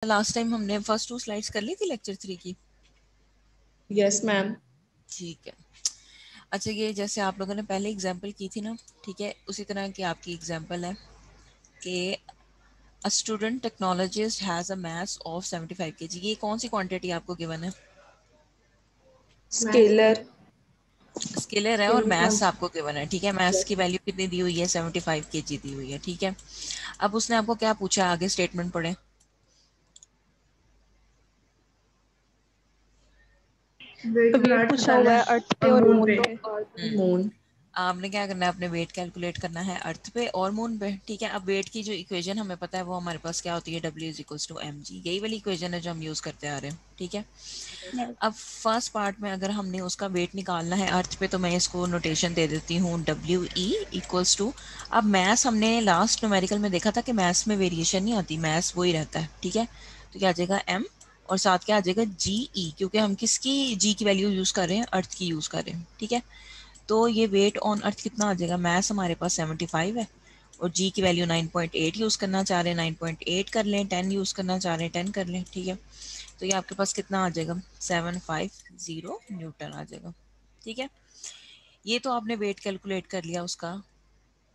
Last time हमने first 2 slides कर ली थी लेक्चर 3 की। Yes ma'am. ठीक है। अच्छा, ये जैसे आप लोगों ने पहले एग्जांपल की थी ना, ठीक है, उसी तरह की आपकी एग्जांपल है कि a student technologist has a mass of 75 kg। ये कौन सी क्वांटिटी आपको गिवन है? स्केलर। स्केलर है और मास आपको गिवन है, ठीक है। मास की वैल्यू कितनी दी हुई है? 75 kg दी हुई है, ठीक है। अब उसने आपको क्या पूछा, आगे स्टेटमेंट पढ़े। वेट पूछा हुआ है अर्थ पे और मून पे। मून। आपने क्या करना है, अपने वेट कैलकुलेट करना है अर्थ पे और मून पे, ठीक है। अब वेट की जो इक्वेशन हमें पता है वो हमारे पास क्या होती है, W is equals to mg। यही वाली इक्वेशन है जो हम यूज करते आ रहे हैं, ठीक है। अब फर्स्ट पार्ट में अगर हमने उसका वेट निकालना है अर्थ पे, तो मैं इसको नोटेशन दे देती हूँ WE इक्वल्स टू। अब मैथ्स हमने लास्ट न्यूमेरिकल में देखा था कि मैथ्स में वेरिएशन नहीं आती, मैथ्स वही रहता है, ठीक है। तो क्या आ जाएगा m और साथ क्या आ जाएगा GE, क्योंकि हम किसकी g की वैल्यू यूज कर रहे हैं, अर्थ की यूज कर रहे हैं, ठीक है। तो ये वेट ऑन अर्थ कितना आ जाएगा, मैस हमारे पास 75 है और जी की वैल्यू 9.8 यूज़ करना चाह रहे हैं, 9.8 कर लें, 10 यूज़ करना चाह रहे हैं 10 कर लें, ठीक है। तो ये आपके पास कितना आ जाएगा, 750 न्यूटन आ जाएगा, ठीक है। ये तो आपने वेट कैलकुलेट कर लिया उसका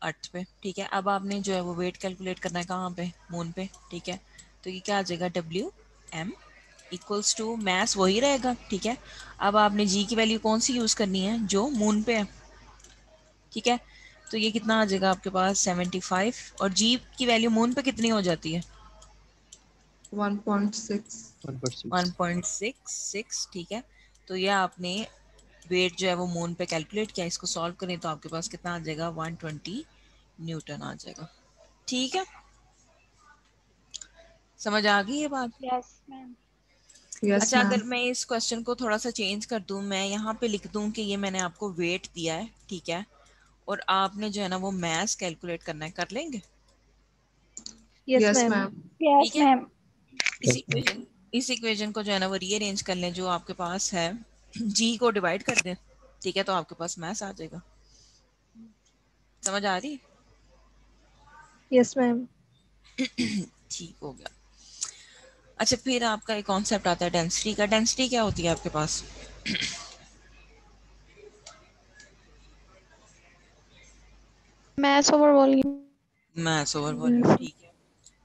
अर्थ पे, ठीक है। अब आपने जो है वो वेट कैलकुलेट करना है कहाँ पे, मून पे, ठीक है। तो ये क्या आ जाएगा, WM इक्वल्स टू मैस वही रहेगा, ठीक है। अब आपने जी की वैल्यू कौन सी यूज़ करनी है, जो मून पे है, ठीक है। तो ये कितना आ जाएगा आपके पास 75 और जी की वैल्यू मून पे कितनी हो जाती है 1.6। 1.66, ठीक है। तो ये आपने वेट जो है वो मून पे कैलकुलेट किया, इसको सॉल्व करें तो आपके पास कितना आ जाएगा 120 न्यूटन आ जाएगा, ठीक है। समझ आ गई ये बात? Yes ma'am. यस अच्छा, मैम। अगर मैं इस क्वेश्चन को थोड़ा सा चेंज कर दूं, मैं यहाँ पे लिख दूं कि ये मैंने आपको वेट दिया है, ठीक है, और आपने जो है ना वो मास कैलकुलेट करना है, कर लेंगे? Yes yes ma'am. मैम। ठीक है। इस इक्वेशन को जो है ना वो रीअरेंज कर लें जो आपके पास है, जी को डिवाइड कर दें, ठीक है, तो आपके पास मैथ आ जाएगा। समझ आ रही? Yes ma'am. ठीक हो गया। अच्छा, फिर आपका एक कॉन्सेप्ट आता है डेंसिटी का। डेंसिटी क्या होती है आपके पास? Mass over volume. Mass over volume, ठीक है।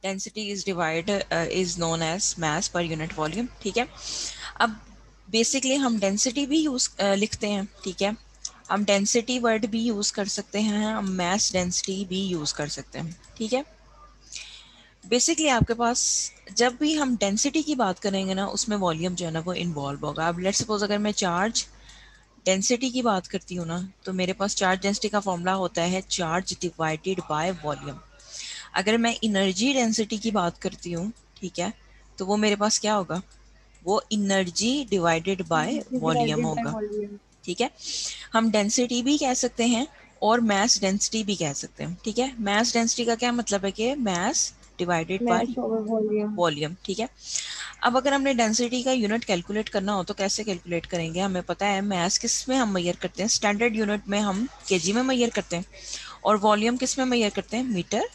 Density is divide is known as mass per unit volume, ठीक है। अब बेसिकली हम डेंसिटी भी यूज लिखते हैं, ठीक है। हम डेंसिटी वर्ड भी यूज कर सकते हैं, हम मास डेंसिटी भी यूज कर सकते हैं, ठीक है। बेसिकली आपके पास जब भी हम डेंसिटी की बात करेंगे ना, उसमें वॉल्यूम जो है ना वो इन्वॉल्व होगा। अब लेट्स सपोज अगर मैं चार्ज डेंसिटी की बात करती हूँ ना, तो मेरे पास चार्ज डेंसिटी का फॉर्मूला होता है चार्ज डिवाइडेड बाय वॉल्यूम। अगर मैं एनर्जी डेंसिटी की बात करती हूँ, ठीक है, तो वो मेरे पास क्या होगा, वो एनर्जी डिवाइडेड बाय वॉल्यूम होगा, ठीक है। हम डेंसिटी भी कह सकते हैं और मास डेंसिटी भी कह सकते हैं, ठीक है। मास डेंसिटी का क्या मतलब है कि mass divided by mass over volume. Volume, ठीक है। अब अगर हमने डेंसिटी का यूनिट कैलकुलेट करना हो तो कैसे कैलकुलेट करेंगे, हमें पता है मास किस में हम मेजर करते हैं, स्टैंडर्ड यूनिट में हम केजी में मेजर करते हैं, और वॉल्यूम किस में मेजर करते हैं, मीटर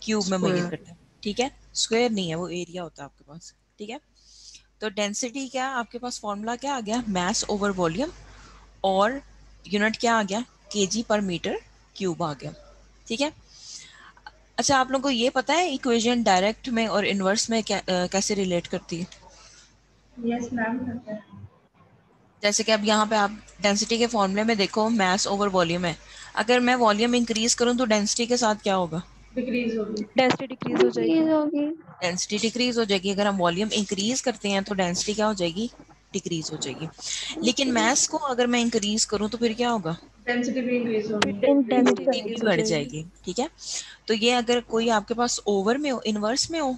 क्यूब में मेजर स्क्वायर। करते हैं, ठीक है। स्क्वायर नहीं है, वो एरिया होता है आपके पास, ठीक है। तो डेंसिटी क्या आपके पास फॉर्मूला क्या आ गया, मास ओवर वॉल्यूम, और यूनिट क्या आ गया, केजी पर मीटर क्यूब आ गया, ठीक है। अच्छा, आप लोगों को ये पता है इक्वेशन डायरेक्ट में और इनवर्स में कैसे रिलेट करती है? Yes ma'am. जैसे कि अब यहाँ पे आप डेंसिटी के फॉर्मूले में देखो मास ओवर वॉल्यूम है, अगर मैं वॉल्यूम इंक्रीज करूँ तो डेंसिटी के साथ क्या होगा, डिक्रीज होगी। डेंसिटी डिक्रीज हो जाएगी। डेंसिटी डिक्रीज हो जाएगी। अगर हम वॉल्यूम इंक्रीज करते हैं तो डेंसिटी क्या हो जाएगी, डिक्रीज हो जाएगी। लेकिन मास को अगर मैं इंक्रीज करूँ तो फिर क्या होगा, डेंसिटी भी इंक्रीज होगी। डेंसिटी डेंसिटी भी इंक्रीज हो बढ़ जाएगी। जाएगी, ठीक है। तो ये अगर कोई आपके पास ओवर में हो, इनवर्स में हो,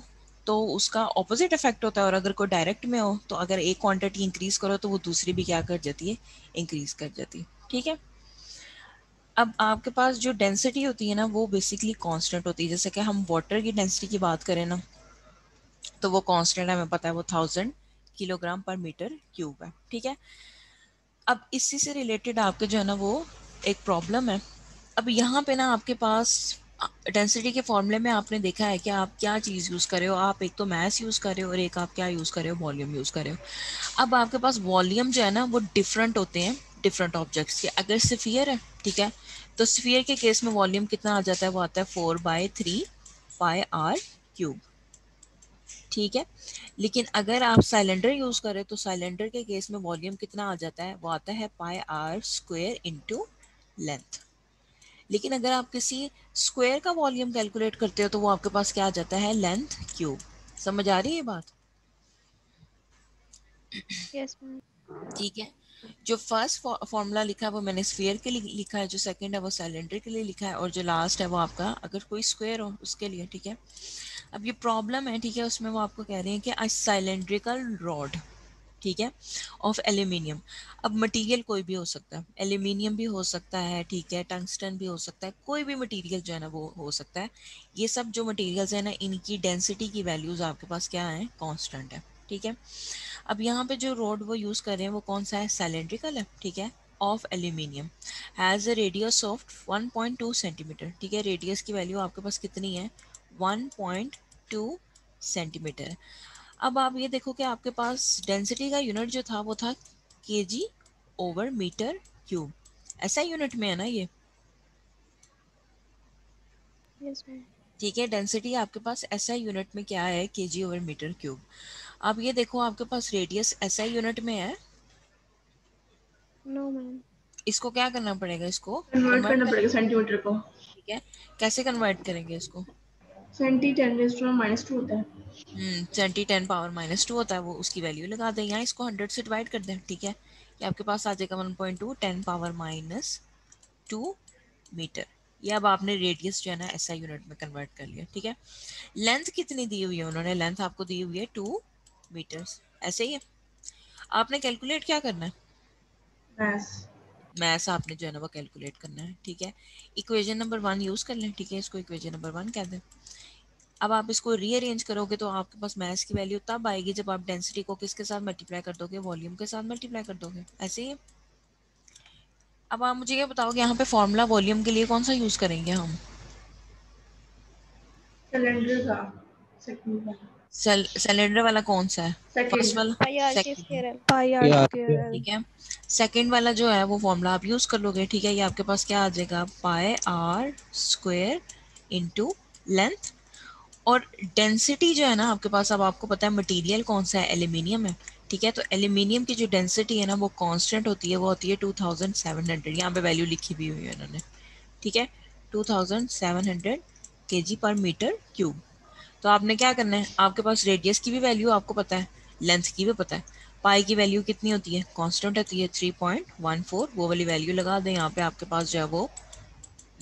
तो उसका ऑपोजिट इफेक्ट होता है, और अगर कोई डायरेक्ट में हो तो अगर एक क्वांटिटी इंक्रीज करो तो वो दूसरी भी क्या कर जाती है, इंक्रीज कर जाती है, ठीक है। अब आपके पास जो डेंसिटी होती है ना वो बेसिकली कांस्टेंट होती है। जैसे कि हम वाटर की डेंसिटी की बात करें ना, तो वो कांस्टेंट है, हमें पता है वो 1000 किलोग्राम पर मीटर क्यूब है, ठीक है। अब इसी से रिलेटेड आपके जो है ना वो एक प्रॉब्लम है। अब यहाँ पे ना आपके पास डेंसिटी के फॉर्मूले में आपने देखा है कि आप क्या चीज़ यूज़ कर रहे हो, आप एक तो मास यूज़ कर रहे हो और एक आप क्या यूज़ कर रहे हो, वॉल्यूम यूज़ कर रहे हो। अब आपके पास वॉल्यूम जो है ना वो डिफरेंट होते हैं डिफरेंट ऑब्जेक्ट्स के। अगर स्फीयर है, ठीक है, तो स्फीयर के केस में वॉल्यूम कितना आ जाता है, वो आता है 4/3 पाई आर क्यूब, ठीक है। लेकिन अगर आप सिलेंडर यूज करें तो सिलेंडर के केस में वॉल्यूम कितना आ जाता है, वो आता है पाई आर स्क्वायर इंटू लेंथ। लेकिन अगर आप किसी स्क्वायर का वॉल्यूम कैलकुलेट करते हो तो वो आपके पास क्या आ जाता है, लेंथ क्यूब। समझ आ रही है बात? Yes ma'am. ठीक है। जो फर्स्ट फॉर्मूला लिखा है वो मैंने स्फीयर के लिए लिखा है, जो सेकंड है वो सिलेंडर के लिए लिखा है, और जो लास्ट है वो आपका अगर कोई स्क्वायर हो उसके लिए, ठीक है। अब ये प्रॉब्लम है, ठीक है, उसमें वो आपको कह रहे हैं कि अ सिलेंड्रिकल रॉड, ठीक है, ऑफ एल्यूमिनियम। अब मटेरियल कोई भी हो सकता है, एल्यूमिनियम भी हो सकता है, ठीक है, टंगस्टन भी हो सकता है, कोई भी मटेरियल जो है ना वो हो सकता है। ये सब जो मटेरियल्स है ना, इनकी डेंसिटी की वैल्यूज आपके पास क्या है, कांस्टेंट है, ठीक है। अब यहाँ पे जो रोड वो यूज़ कर रहे हैं वो कौन सा है, सिलेंड्रिकल है, ठीक है, of aluminium, has a radius of 1.2 centimetre, ठीक है। रेडियस की वैल्यू आपके पास कितनी है, 1.2 सेंटीमीटर। अब आप ये देखो कि आपके पास डेंसिटी का यूनिट जो था वो था केजी ओवर मीटर क्यूब, ऐसा यूनिट में है ना ये, यस मैम। ठीक है। डेंसिटी आपके पास ऐसा यूनिट में क्या है, केजी ओवर मीटर क्यूब। अब ये देखो आपके पास रेडियस ऐसा यूनिट में है, नो मैम। इसको क्या करना पड़ेगा, इसको कन्वर्ट कन्वर्ट करना करना, पड़ेगा सेंटीमीटर को। ठीक है। कैसे कन्वर्ट करेंगे इसको, सेंटी 10⁻² होता है। 10⁻⁻² होता है, वो उसकी वैल्यू लगा दें, यहाँ इसको 100 से डिवाइड कर दें, ठीक है। ये आपके पास आ जाएगा 1.2 10⁻²मीटर। ये अब आपने रेडियस जो है ना ऐसा यूनिट में कन्वर्ट कर लिया, ठीक है। लेंथ कितनी दी हुई है उन्होंने, लेंथ आपको दी हुई है 2 मीटर्स, ऐसे ही है। आपने कैलकुलेट क्या करना है, मैस। मैथ्स आपने जो है ना वो कैलकुलेट करना है, ठीक है। इक्वेशन नंबर 1 यूज कर लें, ठीक है, इसको इक्वेशन नंबर 1 कह दें। अब आप इसको रीअरेंज करोगे तो आपके पास मैथ्स की वैल्यू तब आएगी जब आप डेंसिटी को किसके साथ मल्टीप्लाई कर दोगे, वॉल्यूम के साथ मल्टीप्लाई कर दोगे, ऐसे ही। अब आप मुझे ये बताओगे यहाँ पे फॉर्मूला वॉल्यूम के लिए कौन सा यूज करेंगे हम, सिलेंडर का सेकंड वाला। सिलेंडर वाला कौन सा है, फर्स्ट सेकंड। वाला, पाई आर के second, square L, pi R square L. ठीक है। सेकंड वाला जो है वो फॉर्मूला आप यूज कर लोगे, ठीक है। ये आपके पास क्या आ जाएगा, पाई आर स्क्वायर इंटू लेंथ, और डेंसिटी जो है ना आपके पास, अब आपको पता है मटेरियल कौन सा है, एल्यूमिनियम है, ठीक है। तो एल्यूमिनियम की जो डेंसिटी है ना वो कांस्टेंट होती है, वो होती है 2700, यहाँ पे वैल्यू लिखी भी हुई है उन्होंने, ठीक है, 2700 केजी पर मीटर क्यूब। तो आपने क्या करना है, आपके पास रेडियस की भी वैल्यू आपको पता है, लेंथ की भी पता है, पाई की वैल्यू कितनी होती है, कांस्टेंट होती है 3.14, वो वाली वैल्यू लगा दें यहाँ पे, आपके पास जो है वो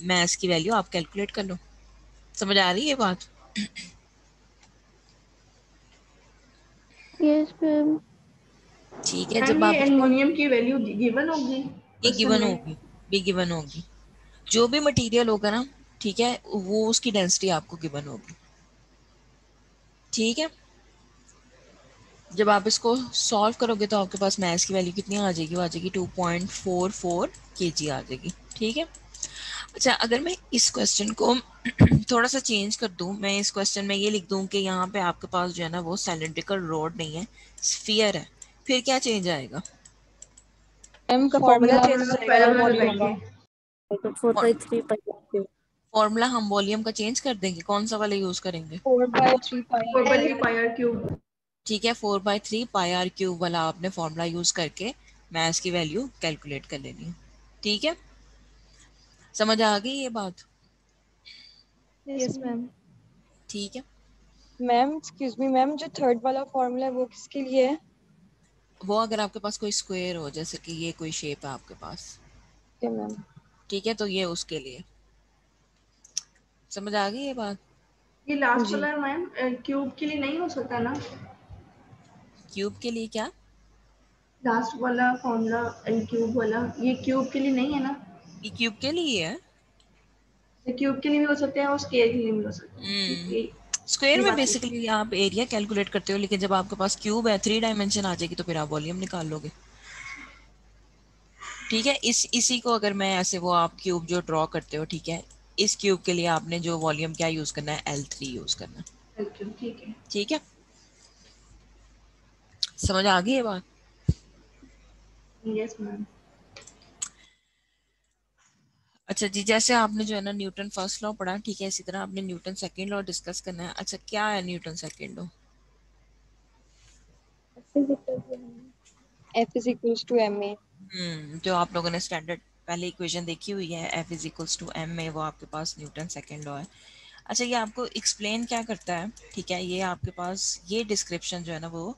मैथ्स की वैल्यू आप कैलकुलेट कर लो। समझ आ रही है बात? Yes ma'am. ठीक है। मैम जब ये आप इसको, एल्युमिनियम की वैल्यू गिवन होगी ये क्वेश्चन गिवन में। होगी, भी गिवन होगी, जो भी मटेरियल होगा ना, ठीक है, वो उसकी डेंसिटी आपको गिवन होगी, ठीक है। जब आप इसको सॉल्व करोगे तो आपके पास मैथ्स की वैल्यू कितनी आ जाएगी, वो आ जाएगी 2.44 केजी आ जाएगी, ठीक है। अच्छा, अगर मैं इस क्वेश्चन को थोड़ा सा चेंज कर दूं, मैं इस क्वेश्चन में ये लिख दूं कि यहाँ पे आपके पास जो है ना वो सिलेंड्रिकल रॉड नहीं है, स्फीयर है, फिर क्या चेंज आएगा, एम का फॉर्मूला फॉर्मूला चेंज हो जाएगा पैरेलल वॉल्यूम का। लगाएंगे। तो 4/3 पाई फॉर्मूला हम वॉल्यूम का चेंज कर देंगे, कौन सा वाला यूज करेंगे, 4/3 pi four R by three cube. Pi R cube. ठीक है। 4/3 पाई आर क्यूब वाला आपने फॉर्मूला यूज करके मैथ्स की वैल्यू कैलकुलेट कर लेनी है, ठीक है। समझ आ गई ये बात? Yes ma'am. ठीक है। मैम एक्सक्यूज मी मैम, जो थर्ड वाला फॉर्मूला है वो किसके लिए है? वो अगर आपके पास कोई स्क्वायर हो, जैसे कि ये कोई शेप है आपके पास, क्या मैम? ठीक है, तो ये उसके लिए। समझ आ गई ये बात? ये लास्ट जी। वाला मैम क्यूब के लिए नहीं हो सकता ना। क्यूब के लिए क्या, लास्ट वाला फॉर्मूला क्यूब वाला, ये क्यूब के लिए नहीं है ना। ये क्यूब के लिए है। ये क्यूब के लिए भी हो सकते हैं और स्क्वायर के लिए भी हो सकते हैं। ये स्क्वायर ये में बात ठीक है। बेसिकली आप एरिया कैलकुलेट करते हो, लेकिन जब आपके पास क्यूब है, 3 डायमेंशन आ जाएगी तो फिर आप वॉल्यूम निकाल लोगे, ठीक है। इसी को अगर मैं ऐसे, वो आप क्यूब जो ड्रॉ करते हो, ठीक है, इस क्यूब के लिए आपने जो वॉल्यूम क्या यूज करना है, L3 यूज करना है। ठीक है। ठीक है, समझ आ गई ये बात? Yes ma'am. अच्छा जी, जैसे आपने जो है ना न्यूटन फर्स्ट लॉ पढ़ा, ठीक है, इसी तरह आपने न्यूटन सेकंड लॉ डिस्कस करना है। अच्छा, क्या है Newton second law? F is equals to ma। जो आप लोगों ने स्टैंडर्ड पहले इक्वेशन देखी हुई है, F is equals to M में, वो आपके पास न्यूटन सेकंड लॉ है। अच्छा, ये आपको एक्सप्लेन क्या करता है, ठीक है, ये आपके पास ये डिस्क्रिप्शन जो है ना वो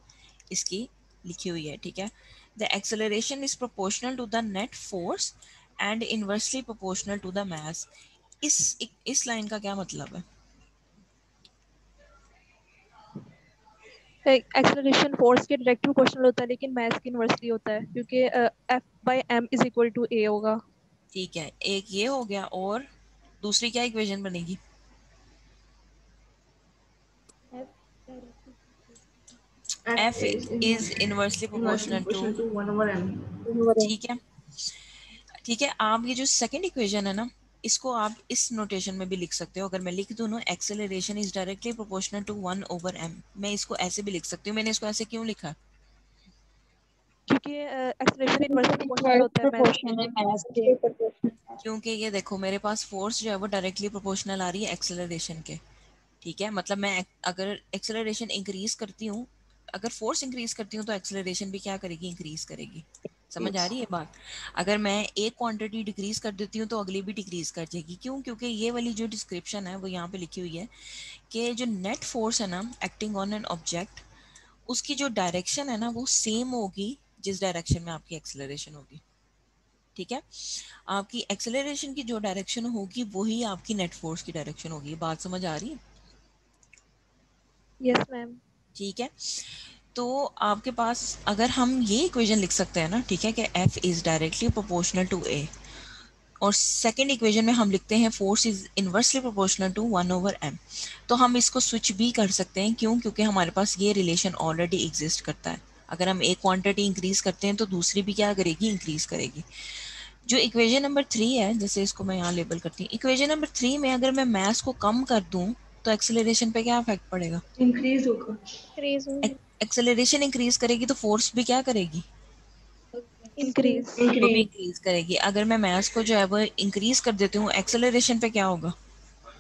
इसकी लिखी हुई है, ठीक है। The acceleration is proportional to the net force and inversely proportional to the mass. इस लाइन का क्या मतलब है? एक्सेलरेशन फोर्स के डायरेक्ट प्रोपोर्शनल होता है, लेकिन मास के इनवर्सली होता है, क्योंकि F/m is equal to a होगा। ठीक है, एक ये हो गया, और दूसरी क्या इक्वेशन बनेगी? F F is is inversely inversely proportional to, proportional to 1/m। ठीक है, ठीक है। आप ये जो सेकंड इक्वेशन है ना, इसको आप इस नोटेशन में भी लिख सकते हो। अगर मैं लिख दूं ना, acceleration is directly proportional to 1/m, मैं इसको ऐसे भी लिख सकती हूँ। मैंने इसको ऐसे क्यों लिखा? क्योंकि एक्सेलरेशन इनवर्सली प्रोपोर्शनल होता है मास के। क्योंकि ये देखो, मेरे पास फोर्स जो है वो डायरेक्टली प्रोपोर्शनल आ रही है एक्सेलरेशन के, ठीक है। मतलब मैं अगर एक्सेलरेशन इंक्रीज करती हूँ, अगर फोर्स इंक्रीज करती हूँ, तो एक्सेलरेशन भी क्या करेगी, इंक्रीज करेगी। समझ आ Yes। रही है बात? अगर मैं एक क्वांटिटी डिक्रीज कर देती हूँ तो अगली भी डिक्रीज कर जाएगी। क्यों? क्योंकि ये वाली जो डिस्क्रिप्शन है वो यहाँ पे लिखी हुई है कि जो नेट फोर्स है ना एक्टिंग ऑन एन ऑब्जेक्ट, उसकी जो डायरेक्शन है ना वो सेम होगी जिस डायरेक्शन में आपकी एक्सेलरेशन होगी, ठीक है। आपकी एक्सेलरेशन की जो डायरेक्शन होगी वही आपकी नेट फोर्स की डायरेक्शन होगी। बात समझ आ रही है? Yes ma'am. ठीक है, तो आपके पास अगर हम ये इक्वेशन लिख सकते हैं ना, ठीक है, कि F is directly proportional to A, और सेकेंड इक्वेशन में हम लिखते हैं force is inversely proportional to 1/m, तो हम इसको स्विच भी कर सकते हैं। क्यों? क्योंकि हमारे पास ये रिलेशन ऑलरेडी एग्जिस्ट करता है। अगर हम एक क्वांटिटी इंक्रीज करते हैं तो दूसरी भी क्या करेगी, इंक्रीज करेगी। जो इक्वेशन नंबर 3 है, जैसे इसको मैं यहाँ लेबल करती हूँ, इक्वेशन नंबर 3 में अगर मैं मास को कम कर दूं तो एक्सेलरेशन पे क्या इफेक्ट पड़ेगा? इंक्रीज होगा। एक्सेलरेशन इंक्रीज करेगी तो फोर्स भी क्या करेगी, इंक्रीज। वो भी इंक्रीज। इंक्रीज करेगी। अगर मैं मास को जो है वो इंक्रीज कर देती हूँ, एक्सेलरेशन पे क्या होगा,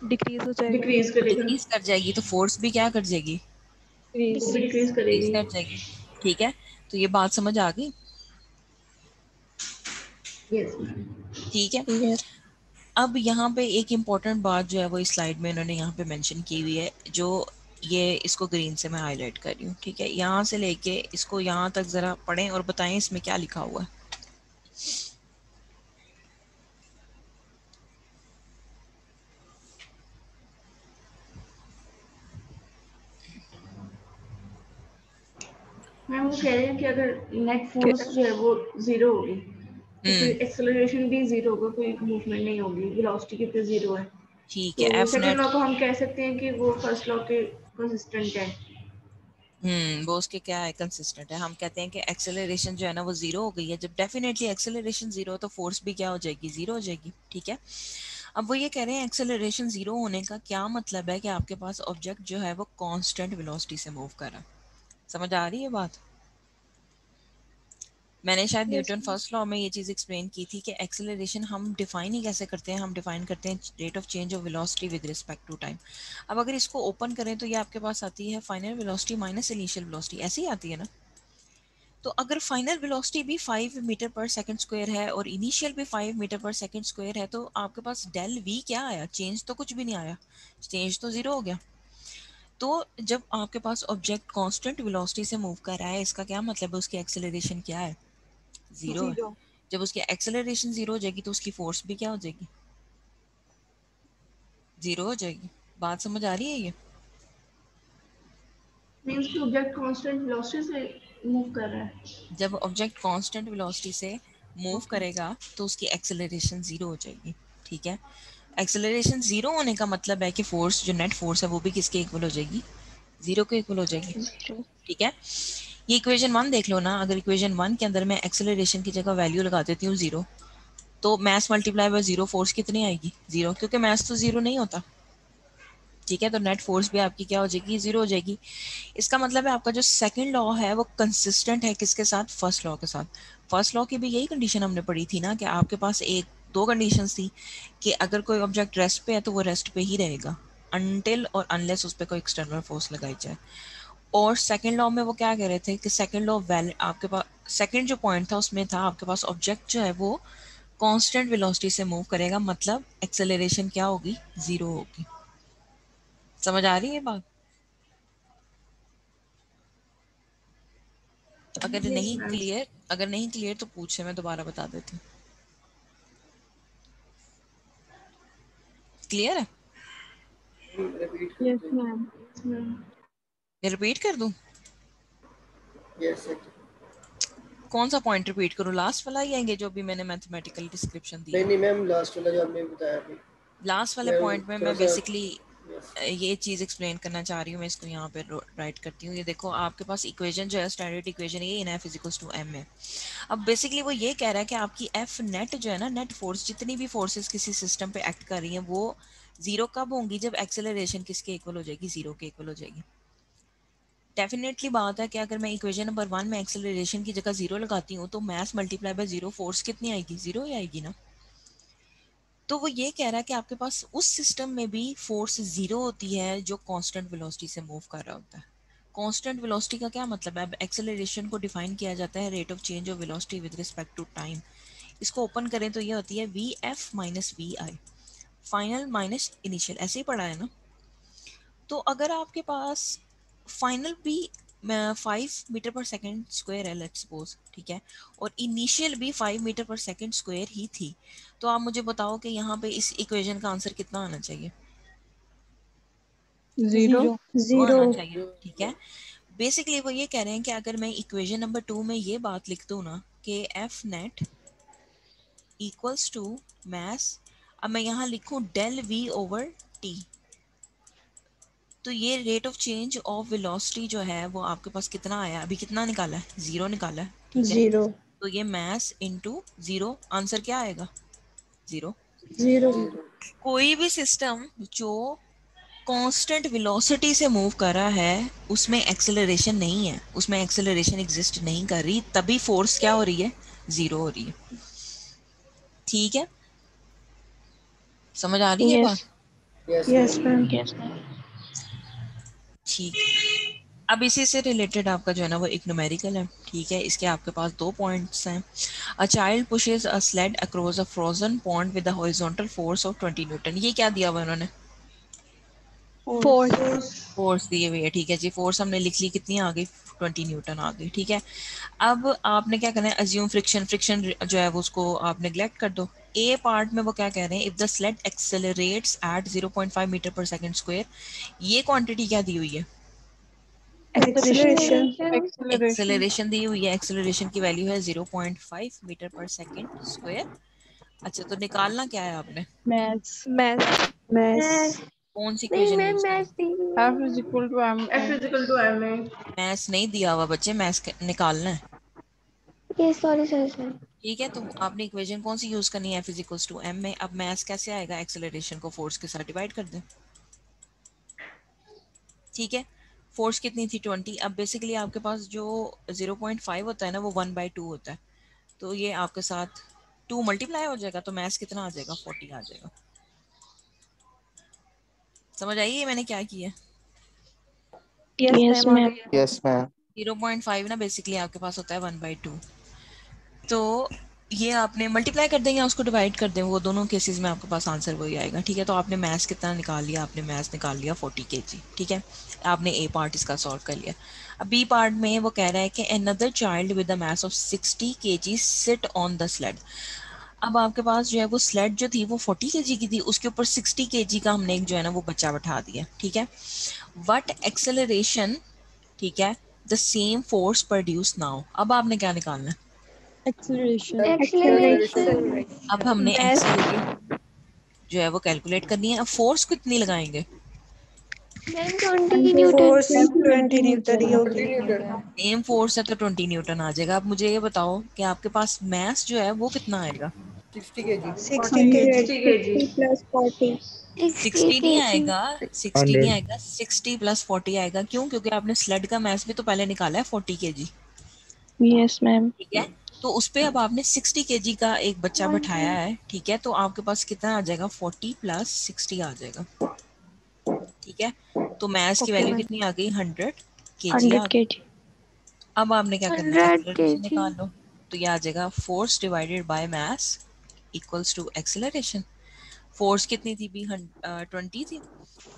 डिक्रीज हो जाएगा। डिक्रीज करेगा। डिक्रीज कर जाएगी, तो फोर्स भी क्या कर जाएगी, वो भी डिक्रीज। डिक्रीज डिक्रीज करेगी। कर जाएगी। ठीक है, तो ये बात समझ आ गई? Yes ma'am. ठीक है। यस। अब यहाँ पे एक इम्पॉर्टेंट बात जो है वो इस स्लाइड में इन्होंने यहाँ पे मेंशन की हुई है, जो ये इसको ग्रीन से मैं हाईलाइट कर रही हूँ, ठीक है। यहाँ से लेके इसको यहाँ तक जरा पढ़ें और बताएं इसमें क्या लिखा हुआ है। मैम वो कह रहे हैं कि अगर नेट फोर्स जो है वो जीरो होगी तो फिर एक्सेलरेशन भी जीरो होगा, कोई मूवमेंट नहीं होगी, वेलोसिटी की फिर जीरो है। ठीक है, तो एफ सेकंड नेट, लॉ को हम कह सकते हैं कि वो फर्स्ट लॉ के कंसिस्टेंट है। वो उसके क्या है, कंसिस्टेंट है। हम कहते हैं कि एक्सेलरेशन जो है ना वो जीरो हो गई है। जब डेफिनेटली एक्सेलरेशन जीरो हो तो फोर्स भी क्या हो जाएगी, जीरो हो जाएगी, ठीक है। अब वो ये कह रहे हैं एक्सेलरेशन जीरो होने का क्या मतलब है, कि आपके पास ऑब्जेक्ट जो है वो कांस्टेंट वेलोसिटी से मूव कर रहा है। समझ आ रही है बात? मैंने शायद यस न्यूटन फर्स्ट लॉ में ये चीज़ एक्सप्लेन की थी कि एक्सेलरेशन हम डिफाइन ही कैसे करते हैं, हम डिफाइन करते हैं rate of change of velocity with respect to time. अब अगर इसको ओपन करें तो ये आपके पास आती है final velocity minus initial velocity, ऐसे ही आती है ना। तो अगर फाइनल वेलोसिटी भी 5 मीटर पर सेकंड स्क्वायर है और इनिशियल भी 5 मीटर पर सेकंड स्क्वायर है, तो आपके पास डेल वी क्या आया, चेंज तो कुछ भी नहीं आया, चेंज तो जीरो हो गया। तो जब आपके पास ऑब्जेक्ट कांस्टेंट वेलोसिटी से मूव कर रहा है, इसका क्या मतलब है, उसकी एक्सेलरेशन क्या है, जीरो है। जीरो। जब उसकी एक्सेलरेशन जीरो हो जाएगी तो उसकी फोर्स भी क्या हो जाएगी, जीरो हो जाएगी। बात समझ आ रही है ये? मींस कि ऑब्जेक्ट कांस्टेंट वेलोसिटी से मूव कर रहा है। जब ऑब्जेक्ट कांस्टेंट वेलोसिटी से मूव ओके। करेगा तो उसकी एक्सेलरेशन जीरो हो जाएगी, ठीक है। एक्सेलरेशन जीरो होने का मतलब है कि फोर्स, जो नेट फोर्स है, वो भी किसके इक्वल हो जाएगी, जीरो के इक्वल हो जाएगी, ठीक है। ये इक्वेशन 1 देख लो ना, अगर इक्वेशन 1 के अंदर मैं एक्सेलरेशन की जगह वैल्यू लगा देती हूँ जीरो, तो मास मल्टीप्लाई बाय 0 फोर्स कितनी आएगी? 0, क्योंकि मास तो 0 नहीं होता, ठीक है। तो नेट फोर्स भी आपकी क्या हो जाएगी? 0 हो जाएगी। इसका मतलब है आपका जो सेकंड लॉ है वो कंसिस्टेंट है किसके साथ? फर्स्ट लॉ के साथ। फर्स्ट लॉ की भी यही कंडीशन हमने पढ़ी थी ना, कि आपके पास एक दो कंडीशंस थी कि अगर कोई ऑब्जेक्ट रेस्ट पे है तो वो रेस्ट पे ही रहेगा अनटिल और अनलेस उस पर कोई एक्सटर्नल फोर्स लगाई जाए। और सेकंड लॉ में वो क्या कह रहे थे कि सेकंड लॉ वैलिड, आपके पास सेकंड जो पॉइंट था उसमें था आपके पास ऑब्जेक्ट जो है वो कांस्टेंट वेलोसिटी से मूव करेगा, मतलब एक्सेलरेशन क्या होगी? 0 होगी। समझ आ रही है बात? अगर यस नहीं मैम। क्लियर, अगर नहीं क्लियर तो पूछे, मैं दोबारा बता देती हूँ। क्लियर है? रिपीट यस करते हैं। मैम। मैं रिपीट कर दूं? यस कौन सा पॉइंट रिपीट करूं, लास्ट वाला या ये जो भी मैंने मैथमेटिकल डिस्क्रिप्शन दी नहीं है? नहीं मैम, लास्ट वाला जो आपने बताया अभी, लास्ट वाले मैं पॉइंट में थोड़ा मैं सा। बेसिकली यस ये चीज एक्सप्लेन करना चाह रही हूँ। मैं इसको यहाँ पे राइट करती हूँ। ये देखो आपके पास इक्वेशन जो है स्टैंडर्ड इक्वेशन ये इन एफ इजिकल्स टू एम है। अब बेसिकली वो ये कह रहा है कि आपकी एफ नेट जो है ना, नेट फोर्स, जितनी भी फोर्सेस किसी सिस्टम पे एक्ट कर रही हैं वो 0 कब होंगी? जब एक्सेलरेशन किसके इक्वल हो जाएगी? 0 के इक्वल हो जाएगी। डेफिनेटली बात है कि अगर मैं इक्वेशन नंबर 1 में एक्सेलरेशन की जगह 0 लगाती हूँ तो मास मल्टीप्लाई बाय 0 फोर्स कितनी आएगी? 0 ही आएगी ना। तो वो ये कह रहा है कि आपके पास उस सिस्टम में भी फोर्स 0 होती है जो कांस्टेंट वेलोसिटी से मूव कर रहा होता है। कांस्टेंट वेलोसिटी का क्या मतलब है? अब एक्सेलरेशन को डिफाइन किया जाता है rate of change of velocity with respect to time. इसको ओपन करें तो ये होती है V F minus V I, final minus initial, ऐसे ही पढ़ा है ना। तो अगर आपके पास फाइनल भी 5 मीटर पर सेकेंड स्क्वायर है लेट्स सपोज, ठीक है, और इनिशियल भी 5 मीटर पर सेकेंड स्क्वायर ही थी, तो आप मुझे बताओ कि यहाँ पे इस इक्वेशन का आंसर कितना आना चाहिए? 0। 2 जीरो। आना चाहिए, ठीक है। बेसिकली वो ये कह रहे हैं कि अगर मैं इक्वेशन नंबर 2 में ये बात लिख दूँ ना कि F net equals to mass, अब मैं यहाँ लिखूँ डेल वी ओवर टी, तो ये rate of change of velocity जो है वो आपके पास कितना आया? अभी कितना निकाला है? 0 निकाला है, ठीक है। जीरो। तो ये मैस इनटू 0, आंसर क्या आएगा? 0। जीरो। जीरो। कोई भी सिस्टम जो कांस्टेंट वेलोसिटी से मूव कर रहा है उसमें एक्सेलरेशन नहीं है, उसमें एक्सेलरेशन एग्जिस्ट नहीं कर रही, तभी फोर्स क्या हो रही है? 0 हो रही है, ठीक है। समझ आ रही है बात? Yes. Yes yes ma'am. Ma'am. ठीक है। अब इसी से रिलेटेड आपका जो है ना वो एक न्यूमेरिकल है, ठीक है। इसके आपके पास 2 पॉइंट्स हैं। A child pushes a sled across a frozen pond with a horizontal force of 20 newton. ये क्या दिया हुआ उन्होंने? फोर्स। फोर्स। फोर्स दिए हुए है, ठीक है जी। फोर्स हमने लिख ली, कितनी आ गई? 20 न्यूटन आ गई, ठीक है। अब आपने क्या करना है? अज्यूम फ्रिक्शन, फ्रिक्शन जो है वो उसको आप नेग्लेक्ट कर दो। ए पार्ट में वो क्या कह रहे हैं? If the sled accelerates at 0.5 metre पर सेकंड स्क्वायर, ये क्वांटिटी क्या दी हुई है? एक्सेलरेशन। एक्सेलरेशन। एक्सेलरेशन दी हुई है, एक्सेलरेशन की वैल्यू है 0.5 मीटर पर सेकंड स्क्वायर। अच्छा, तो निकालना क्या है आपने? मैथ्स। मैथ्स। मैथ्स। कौन सी नहीं इक्वेशन मैम, यूज करें? मैथ्स दी हुई एफ है। Is equal to M F physical to M है। मैथ्स नहीं दिया हुआ बच्चे, मैथ्स निकालना है, ये सॉरी सॉरी सॉरी। ठीक है। तो आपने इक्वेशन कौन सी यूज करनी है? F is equals to M में। अब मैथ्स कैसे आएगा? एक्सेलरेशन को फोर्स के साथ डिवाइड कर दें, ठीक है। फोर्स कितनी थी? 20। अब बेसिकली आपके पास जो 0.5 होता है ना वो 1/2 होता है, तो ये आपके साथ 2 मल्टीप्लाई हो जाएगा, तो मैथ्स कितना आ जाएगा? 40 आ जाएगा। समझ आई है मैंने क्या किया? यस यस मैम आ मैम। गया। Yes ma'am. 0.5 ना बेसिकली आपके पास होता है 1/2, तो ये आपने मल्टीप्लाई कर दें या उसको डिवाइड कर दें, वो दोनों केसेस में आपके पास आंसर वही आएगा, ठीक है। तो आपने मैथ्स कितना निकाल लिया? आपने मैथ्स निकाल लिया 40 kg, ठीक है। आपने ए पार्ट इसका सॉल्व कर लिया। अब बी पार्ट में वो कह रहा है कि another child with the mass of 60 kg sit on the sled. अब आपके पास जो है वो स्लेड जो थी वो 40 kg की थी, उसके ऊपर 60 kg का हमने एक जो है ना वो बच्चा बैठा दिया, ठीक है। वट एक्सेलरेशन, ठीक है, the same force produce now. अब आपने क्या निकालना है? एक्सेलरेशन। एक्सेलरेशन। अब हमने मैथ्स। एक्सेलरेशन जो है वो कैलकुलेट करनी है। अब फोर्स कितनी लगाएंगे? Ma'am 20 Newton. फोर्स 20 न्यूटन ही होगी। सेम फोर्स है तो 20 न्यूटन आ जाएगा। अब मुझे ये बताओ कि आपके पास मास जो है वो कितना आएगा? 60 kg 60 60 kg 60 plus 40 60 नहीं आएगा, 60 नहीं आएगा, 60 प्लस 40 आएगा। क्यों? क्योंकि आपने स्लड का मास भी तो पहले निकाला है 40 केजी, यस मैम। ठीक है। तो उस पे अब आपने 60 केजी का एक बच्चा बैठाया है, ठीक है, तो आपके पास कितना आ जाएगा? 40 प्लस 60 आ जाएगा, ठीक है। तो मास की वैल्यू कितनी आ गई? 100 केजी आ 100 गई। kg अब आपने क्या करना है? एक्सेलरेशन निकाल लो। तो ये आ जाएगा force divided by mass equals to acceleration. Force कितनी थी भी? 20 थी,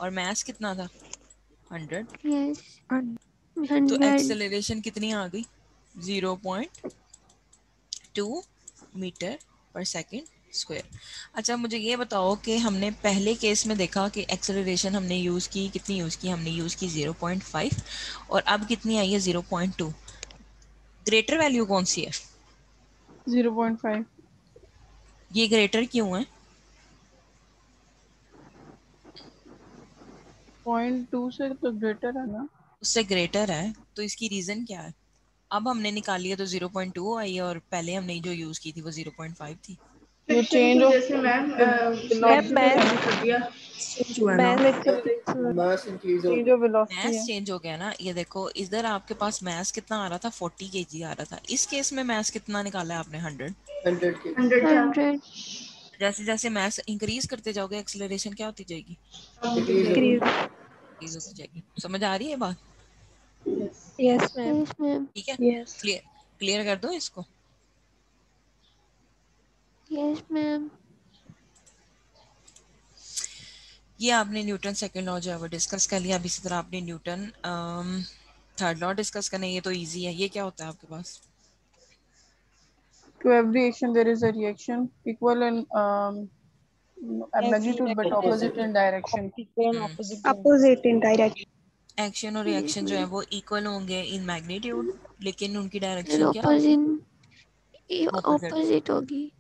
और मास कितना था? 100। यस तो 100 एक्सेलरेशन कितनी आ गई? 0.2 मीटर पर सेकेंड स्क्वायर। अच्छा मुझे ये बताओ कि हमने पहले केस में देखा कि एक्सेलरेशन हमने यूज़ की, कितनी यूज़ की? हमने यूज़ की 0.5, और अब कितनी आई है? 0.2। ग्रेटर वैल्यू कौन सी है? 0.5 ये ग्रेटर क्यों है? 0.2 से तो ग्रेटर है ना। उससे ग्रेटर है, तो इसकी रीज़न क्या है? अब हमने निकाली है तो 0.2 आई है, और पहले हमने जो यूज़ की थी वो 0.5 थी। ये फ्रिक्शन चेंज की ऑफ वजह से मैम वेलोसिटी फ्लेक्सिबल है, कैसे कर दिया? चेंज हुआ है ना, मैथ मास इंक्रीज हो चेंज गया। ऑफ वेलोसिटी मास है। चेंज हो गया ना। ये देखो इधर आपके पास मास कितना आ रहा था? 40 केजी आ रहा था। इस केस में मास कितना निकाला है आपने? 100। 100 kg 100 था 100 जैसे जैसे मास इंक्रीज करते जाओगे एक्सेलरेशन क्या होती जाएगी? डिक्रीज हो डिक्रीज। गया। इंक्रीज होती जाएगी। समझ आ रही है बात? Yes ma'am. यस मैम ठीक है, यस क्लियर क्लियर कर दो इसको। यस मैम ये आपने न्यूटन सेकंड लॉ जो है वो डिस्कस कर लिया। अब इसी तरह आपने न्यूटन थर्ड लॉ डिस्कस करना है। ये तो इजी है। ये क्या होता है आपके पास? To every action there is a reaction equal in every magnitude but opposite in direction. equal and opposite in direction action और यस रिएक्शन जो है मैम वो इक्वल होंगे इन मैग्नीट्यूड, लेकिन उनकी फिर डायरेक्शन क्या होगी? ऑपोजिट। ऑपोजिट होगी।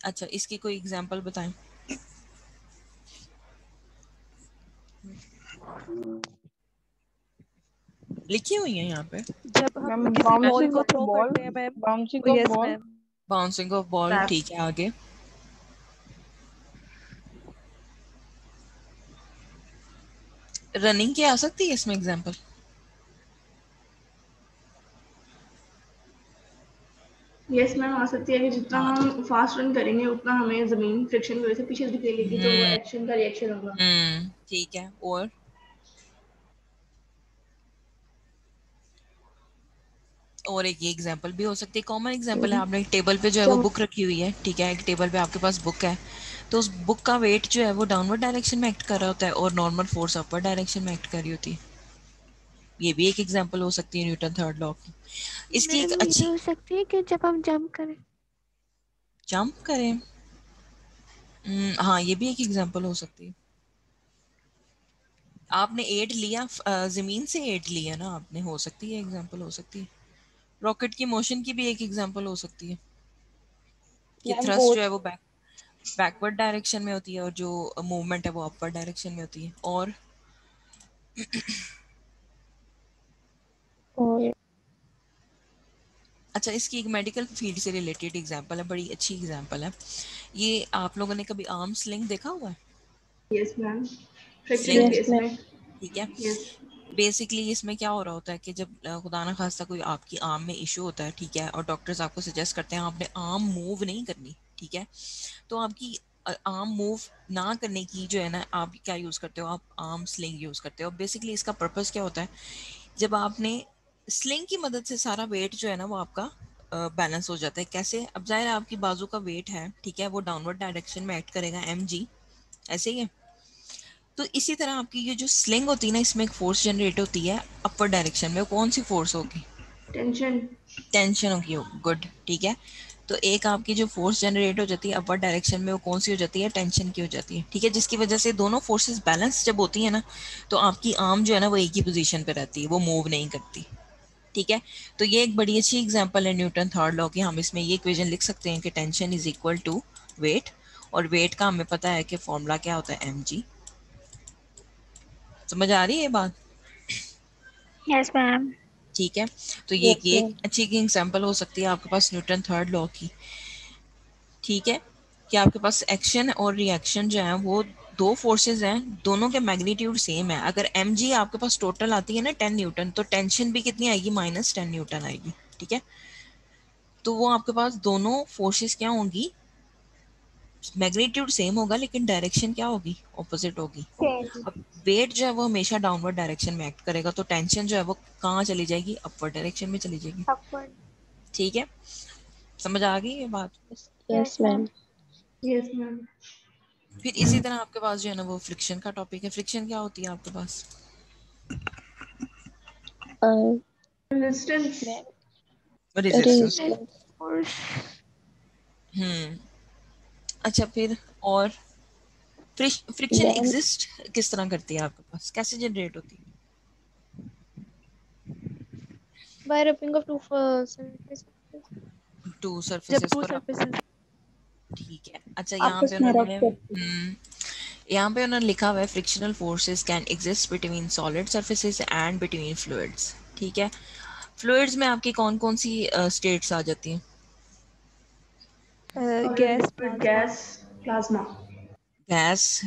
अच्छा इसकी कोई एग्जांपल बताएं। लिखी हुई है यहाँ पे। जब हम मैम किसी बॉल bouncing को of थ्रो करते हैं ma'am. Bouncing off yes ball ma'am, bouncing off ball, ठीक है आगे। रनिंग की आ सकती है इसमें एग्जांपल? यस मैम आ सकती है कि जितना हाँ हम फास्ट रन करेंगे उतना हमें जमीन फ्रिक्शन की वजह से पीछे धकेलेगी, तो वो एक्शन का रिएक्शन होगा। ठीक है। और एक ये एग्जांपल भी हो सकती है, कॉमन एग्जांपल है। आपने एक टेबल पे जो है वो बुक रखी हुई है, ठीक है, एक टेबल पे आपके पास बुक है, तो उस बुक का वेट जो है वो डाउनवर्ड डायरेक्शन में एक्ट कर रहा होता है और नॉर्मल फोर्स अपर डायरेक्शन में एक्ट कर रही होती है। ये भी एक एग्जांपल हो सकती है न्यूटन थर्ड लॉ की। इसकी एक मैम ये अच्छी हो सकती है कि जब हम जंप करें। जंप करें, हाँ ये भी एक एग्जांपल हो सकती है। आपने एड लिया, जमीन से एड लिया ना आपने, हो सकती है एग्जांपल हो सकती है। रॉकेट की मोशन की भी एक एग्जांपल हो सकती है कि मैम थ्रस्ट जो both है वो बैकवर्ड डायरेक्शन में होती है और जो मूवमेंट है वो अपवर्ड डायरेक्शन में होती है। और और अच्छा इसकी एक मेडिकल फील्ड से रिलेटेड एग्जांपल है, बड़ी अच्छी एग्जांपल है। ये आप लोगों ने कभी आर्म स्लिंग देखा हुआ है? Yes ma'am, fracture sling, yes case ma'am में। ठीक है। यस बेसिकली इसमें क्या हो रहा होता है कि जब खुदा ना खास्ता कोई आपकी आर्म में इशू होता है, ठीक है, और डॉक्टर्स आपको सजेस्ट करते हैं आपने आर्म मूव नहीं करनी, ठीक है, तो आपकी आर्म मूव ना करने की जो है ना, आप क्या यूज़ करते हो? आप आर्म स्लिंग यूज़ करते हो। बेसिकली इसका पर्पस क्या होता है? जब आपने स्लिंग की मदद से सारा वेट जो है ना वो आपका बैलेंस हो जाता है। कैसे? अब जाहिर है आपकी बाजू का वेट है, ठीक है, वो डाउनवर्ड डायरेक्शन में एक्ट करेगा mg, ऐसे ही है। तो इसी तरह आपकी ये जो स्लिंग होती है ना, इसमें एक फोर्स जनरेट होती है अपर डायरेक्शन में। वो कौन सी फोर्स होगी? टेंशन। टेंशन होगी। गुड, ठीक है। तो एक आपकी जो फोर्स जनरेट हो जाती है अपर डायरेक्शन में, वो कौन सी हो जाती है? टेंशन की हो जाती है, ठीक है, जिसकी वजह से दोनों फोर्सेस बैलेंस जब होती है ना, तो आपकी आर्म जो है ना वो एक ही पोजीशन पे रहती है, वो मूव नहीं करती, ठीक है। तो ये एक बड़ी अच्छी एग्जांपल है न्यूटन थर्ड लॉ की। हम इसमें ये इक्वेशन लिख सकते हैं कि tension is equal to weight, और वेट का हमें पता है कि फॉर्मूला क्या होता है? mg। समझ आ रही है ये बात? यस मैम ठीक है। तो yes ये एक मैम अच्छी एग्जांपल हो सकती है आपके पास न्यूटन थर्ड लॉ की, ठीक है। कि आपके पास एक्शन और रिएक्शन जो है वो दो फोर्सेस हैं, दोनों के मैग्नीट्यूड सेम है। अगर mg आपके पास टोटल आती है ना 10 न्यूटन, तो टेंशन भी कितनी आएगी, -10 न्यूटन आएगी, ठीक है। तो वो आपके पास दोनों फोर्सेस क्या होंगी, मैग्नीट्यूड सेम होगा लेकिन डायरेक्शन क्या होगी, ऑपोजिट होगी। अब वेट जो है वो हमेशा डाउनवर्ड डायरेक्शन में एक्ट करेगा, तो टेंशन जो है वो कहाँ चली जाएगी, अपवर्ड डायरेक्शन में चली जाएगी, upward. ठीक है। समझ आ गई ये बात। Yes, ma'am. Yes ma'am. फिर इसी तरह आपके पास जो है ना वो फ्रिक्शन का टॉपिक है। फ्रिक्शन क्या होती है आपके पास, रेजिस्टेंस। रेजिस्टेंस। Force. अच्छा, फिर और फ्रिक्शन Ma'am, एग्जिस्ट किस तरह करती है आपके पास, कैसे जनरेट होती है? By rubbing of two surfaces. Two जब सरफेसेस टू को सरफेसेस ठीक है। अच्छा, यहाँ आपस पे में रब उन्होंने करती है। यहाँ पे उन्होंने लिखा हुआ है frictional forces can exist between solid surfaces and between fluids, ठीक है। फ्लूइड्स में आपकी कौन कौन सी स्टेट्स आ जाती हैं? Gas liquid, gas, plasma. Gas,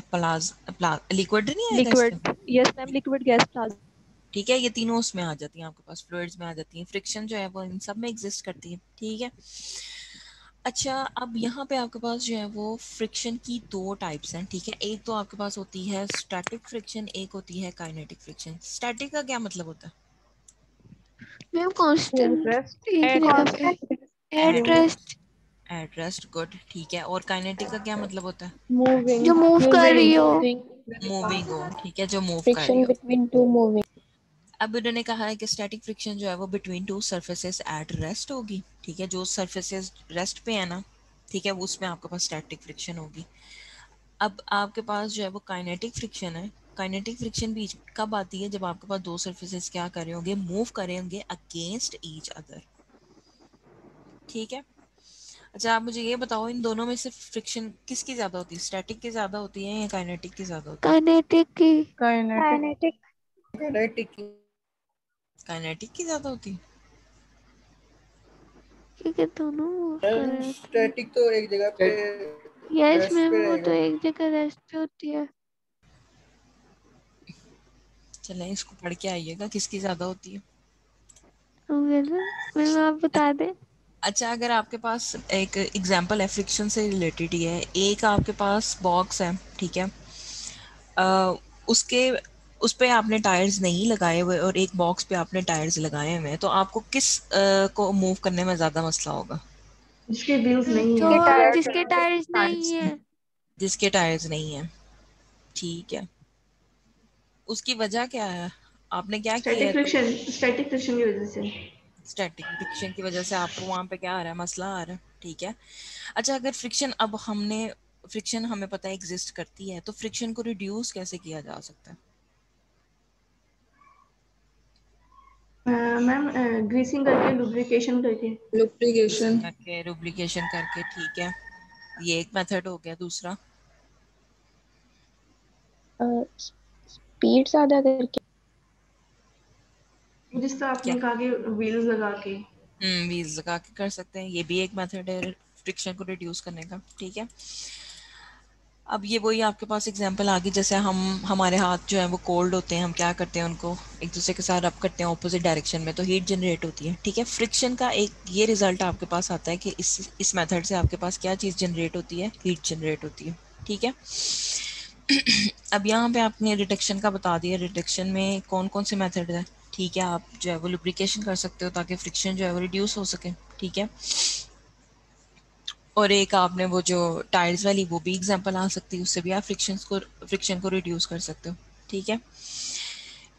liquid नहीं आएगा इसमें, liquid, yes ma'am, liquid gas plasma. ठीक है। ये तीनों उसमें आ जाती हैं आपके पास, फ्लूइड्स में आ जाती हैं। फ्रिक्शन जो है वो इन सब में एग्जिस्ट करती है, ठीक है। अच्छा, अब यहाँ पे आपके पास जो है वो फ्रिक्शन की दो टाइप्स हैं, ठीक है। एक तो आपके पास होती है स्टैटिक फ्रिक्शन, एक होती है काइनेटिक फ्रिक्शन। स्टैटिक का क्या मतलब होता है? Ma'am, constant. Rest. एक ही जगह पे. At at rest. At rest, good, ठीक है। और काइनेटिक का क्या मतलब होता है? moving. जो move कर रही हो. मूविंग हो, ठीक है, जो मूव कर रही Friction हो। between two moving. अब उन्होंने कहा है कि स्टैटिक फ्रिक्शन जो है वो between two surfaces at rest होगी, ठीक है। जो सरफेसेस रेस्ट पे है ना, ठीक है, वो उसमें आपके पास स्टैटिक फ्रिक्शन होगी। अब आपके पास जो है वो काइनेटिक फ्रिक्शन है। काइनेटिक फ्रिक्शन भी कब आती है, जब आपके पास दो सरफेसेस क्या कर रहे होंगे, मूव कर रहे होंगे अगेंस्ट ईच अदर, ठीक है। अच्छा, आप मुझे ये बताओ, इन दोनों में से फ्रिक्शन किसकी ज्यादा होती है, स्टैटिक की ज्यादा होती है या काइनेटिक की ज्यादा होती है? Kinetic की. Kinetic. Kinetic. काइनेटिक की ज्यादा होती है। क्योंकि दोनों move कर रहे होते हैं. स्टैटिक तो एक जगह पे Yes रेस्ट ma'am, पे वो तो रहेगा। एक जगह रेस्ट पे होती है. चलें, इसको पढ़ के आइएगा किसकी ज्यादा होती है। मैम आप बता दें. अच्छा, अगर आपके पास एक एग्जांपल है फ्रिक्शन से रिलेटेड ही है, एक आपके पास बॉक्स है, ठीक है। उसके उस पे आपने टायर्स नहीं लगाए हुए और एक बॉक्स पे आपने टायर्स लगाए हुए हैं, तो आपको किस को मूव करने में ज्यादा मसला होगा? जिसके व्हील्स नहीं जो है। जिसके टायर्स नहीं है. जिसके टायर्स नहीं है, ठीक है। उसकी वजह क्या है, आपने क्या किया स्टैटिक है? तो फ्रिक्शन, स्टैटिक फ्रिक्शन की वजह से। स्टैटिक फ्रिक्शन की वजह से आपको वहां पे क्या आ रहा है, मसला आ रहा है, ठीक है। अच्छा, अगर फ्रिक्शन, अब हमने फ्रिक्शन हमें पता है एग्जिस्ट करती है, तो फ्रिक्शन को रिड्यूस कैसे किया जा सकता है? मैम ग्रीसिंग करके, लुब्रिकेशन करके। लुब्रिकेशन। करके, रुब्रिकेशन करके, ठीक है। ये एक मेथड हो गया। दूसरा? स्पीड ज्यादा करके. जिस तरह क्या? आपने कहा कि व्हील्स लगा के। व्हील्स लगा के कर सकते हैं, ये भी एक मेथड है फ्रिक्शन को रिड्यूस करने का, ठीक है। अब ये वही आपके पास एग्जांपल आ गई, जैसे हमारे हाथ जो है वो कोल्ड होते हैं, हम क्या करते हैं, उनको एक दूसरे के साथ रब करते हैं ऑपोजिट डायरेक्शन में, तो हीट जनरेट होती है, ठीक है। फ्रिक्शन का एक ये रिजल्ट आपके पास आता है कि इस मेथड से आपके पास क्या चीज़ जनरेट होती है, हीट जनरेट होती है, ठीक है। अब यहाँ पे आपने रिडक्शन का बता दिया, रिडक्शन में कौन कौन से मेथड है, ठीक है। आप जो है वो लुब्रिकेशन कर सकते हो ताकि फ्रिक्शन जो है वो रिड्यूस हो सके, ठीक है। और एक आपने वो जो टायर्स वाली, वो भी एग्जांपल आ सकती है, उससे भी आप फ्रिक्शन को रिड्यूस कर सकते हो, ठीक है।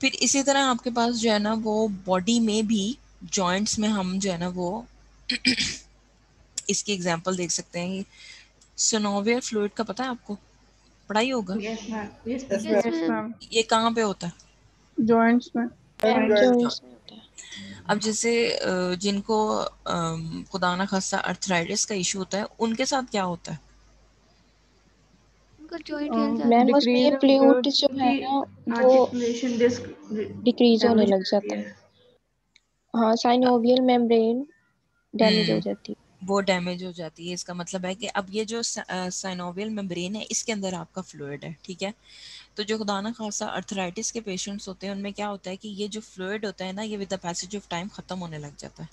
फिर इसी तरह आपके पास जो है ना वो बॉडी में भी जॉइंट्स में हम जो है ना वो इसकी एग्जांपल देख सकते हैं। सिनोवियर फ्लूइड का पता है आपको, पढ़ाई होगा। Yes ma'am, yes Yes yes ma'am. Ma'am. ये कहाँ पे होता है? जॉइंट्स में। Joints में होता है. अब जैसे जिनको खुदा ना खास्ता अर्थराइटिस का इशू होता है, उनके साथ क्या होता है? उनका जॉइंट हिल जाता मैम है. उसमें ये फ्लूइड जो है उनकी ना वो आर्टिकुलेशन डिस्क डिक्रीज होने डैमेज हो लग जाती जाता है। है. हाँ, साइनोवियल मेम्ब्रेन डैमेज हो हम्म जाती है. वो डैमेज हो जाती है। इसका मतलब है कि अब ये जो साइनोवियल मेम्ब्रेन है इसके अंदर आपका फ्लूइड है, ठीक है। तो जो खुदा ना खासा अर्थराइटिस के पेशेंट्स होते हैं उनमें क्या होता है कि ये जो फ्लूइड होता है ना ये with the passage of time खत्म होने लग जाता है।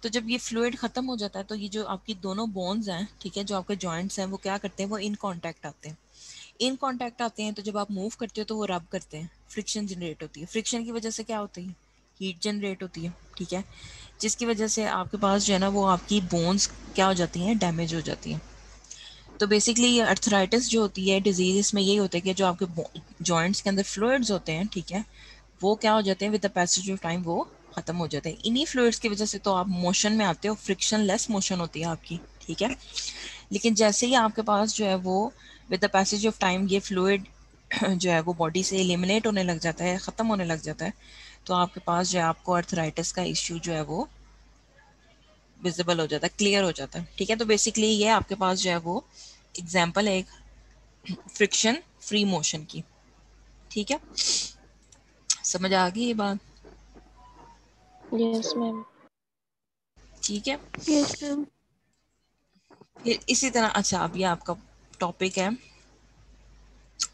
तो जब ये फ्लूइड खत्म हो जाता है तो ये जो आपकी दोनों बोन्स हैं, ठीक है, जो आपके जॉइंट्स हैं वो क्या करते हैं, वो इन कांटेक्ट आते हैं। इन कांटेक्ट आते हैं तो जब आप मूव करते हो तो वो रब करते हैं, फ्रिक्शन जनरेट होती है। फ्रिक्शन की वजह से क्या होती है, हीट जनरेट होती है, ठीक है, जिसकी वजह से आपके पास जो है ना वो आपकी बोन्स क्या हो जाती हैं, डैमेज हो जाती हैं। तो बेसिकली ये अर्थराइटिस जो होती है डिजीज, इसमें यही होता है कि जो आपके जॉइंट्स के अंदर फ्लूइड्स होते हैं, ठीक है, वो क्या हो जाते हैं, with the passage of time वो खत्म हो जाते हैं। इन्हीं फ्लूइड्स की वजह से तो आप मोशन में आते हो, फ्रिक्शन लेस मोशन होती है आपकी, ठीक है। लेकिन जैसे ही आपके पास जो है वो with the passage of time ये फ्लूइड जो है वो बॉडी से एलिमिनेट होने लग जाता है, ख़त्म होने लग जाता है, तो आपके पास जो है आपको अर्थराइटिस का इश्यू जो है वो विजिबल हो जाता है, क्लियर हो जाता है, ठीक है। तो बेसिकली ये आपके पास जो है वो एग्जाम्पल है एक फ्रिक्शन फ्री मोशन की, ठीक है। समझ आ गई ये बात? Yes, ma'am. ठीक है। Yes, ma'am. फिर इसी तरह अच्छा अब ये आपका टॉपिक है